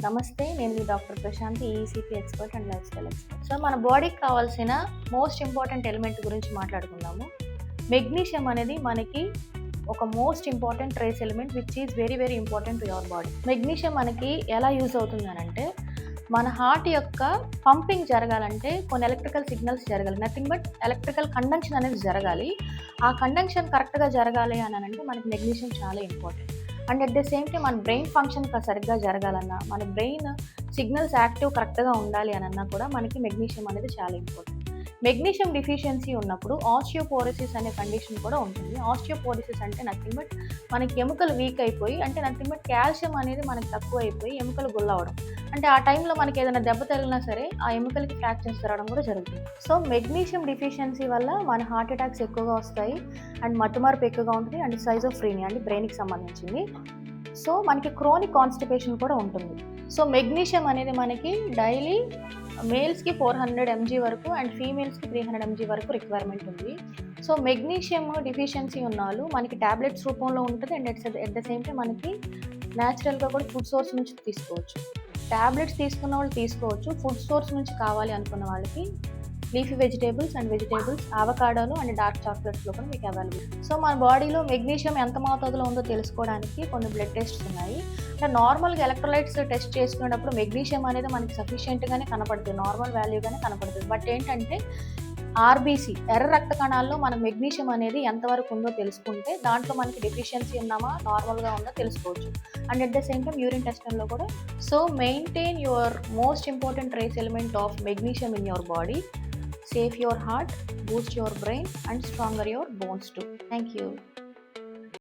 నమస్తే, నేను మీ doctor Prashanti, ECP expert and lifestyle expert. So మన బాడీకి కావాల్సిన మోస్ట్ ఇంపార్టెంట్ ఎలిమెంట్ గురించి మాట్లాడుకుందాము. మెగ్నీషియం అనేది మనకి ఒక most important trace element which is very very important to your body. Magnesium మనకి ఎలా యూజ్ అవుతుంది అని అంటే, మన హార్ట్ యొక్క పంపింగ్ జరగాలంటే కొన్ని ఎలక్ట్రికల్ సిగ్నల్స్ జరగాలి. నథింగ్ బట్ ఎలక్ట్రికల్ కండక్షన్ అనేది జరగాలి. ఆ కండక్షన్ కరెక్ట్గా జరగాలి అని అంటే మనకి మెగ్నీషియం చాలా important. And at the same time మన బ్రెయిన్ ఫంక్షన్ సరిగ్గా జరగాలన్నా, మన బ్రెయిన్ సిగ్నల్స్ యాక్టివ్ కరెక్ట్గా ఉండాలి అని అన్నా కూడా మనకి మెగ్నీషియం అనేది చాలా ఇంపార్టెంట్. మెగ్నీషియం డిఫిషియన్సీ ఉన్నప్పుడు ఆస్టియోపోరోసిస్ అనే కండిషన్ కూడా ఉంటుంది. ఆస్టియోపోరోసిస్ అంటే నథింగ్ బట్ మనకి ఎముకలు వీక్ అయిపోయి, అంటే నథింగ్ బట్ కాల్షియం అనేది మనకి తక్కువ అయిపోయి ఎముకలు గుల్లవడం. అంటే ఆ టైంలో మనకి ఏదైనా దెబ్బ తగిలినా సరే ఆ ఎముకలకి ఫ్రాక్చర్స్ జరగడం కూడా జరుగుతుంది. సో మెగ్నీషియం డిఫిషియన్సీ వల్ల మన హార్ట్ అటాక్స్ ఎక్కువగా వస్తాయి, అండ్ మత్తుమార్పు ఎక్కువగా ఉంటుంది, అండ్ సైజోఫ్రీనియా అంటే బ్రెయిన్కి సంబంధించింది. సో మనకి క్రోనిక్ కాన్స్టిపేషన్ కూడా ఉంటుంది. సో మెగ్నీషియం అనేది మనకి డైలీ మేల్స్కి 400 mg వరకు అండ్ ఫీమేల్స్కి 300 mg వరకు రిక్వైర్మెంట్ ఉంది. సో మెగ్నీషియం డిఫిషియన్సీ ఉన్న వాళ్ళు మనకి ట్యాబ్లెట్స్ రూపంలో ఉంటుంది, and at the same time మనకి న్యాచురల్గా కూడా ఫుడ్ సోర్స్ నుంచి తీసుకోవచ్చు. ట్యాబ్లెట్స్ తీసుకున్న వాళ్ళు తీసుకోవచ్చు. ఫుడ్ సోర్స్ నుంచి కావాలి అనుకున్న వాళ్ళకి లీఫీ వెజిటేబుల్స్, అవకాడోలు అండ్ డార్క్ చాక్లెట్స్లో కూడా మీకు అవైలబుల్. సో మన బాడీలో మెగ్నీషియం ఎంత మోతాదులో ఉందో తెలుసుకోవడానికి కొన్ని బ్లడ్ టెస్ట్స్ ఉన్నాయి. అంటే నార్మల్గా ఎలక్ట్రోలైట్స్ టెస్ట్ చేసుకునేటప్పుడు మెగ్నీషియం అనేది మనకి సఫిషియెంట్గానే కనపడుతుంది, నార్మల్ వాల్యూగానే కనపడుతుంది. బట్ ఏంటంటే ఆర్బీసీ ఎర్ర రక్త కణాల్లో మన మెగ్నీషియం అనేది ఎంతవరకు ఉందో తెలుసుకుంటే దాంట్లో మనకి డెఫిషియన్సీ ఉన్నామా నార్మల్గా ఉందో తెలుసుకోవచ్చు. And at the same time urine టెస్ట్లో కూడా. So maintain your most important trace element of magnesium in your body. Save your heart, boost your brain, and stronger your bones too. Thank you.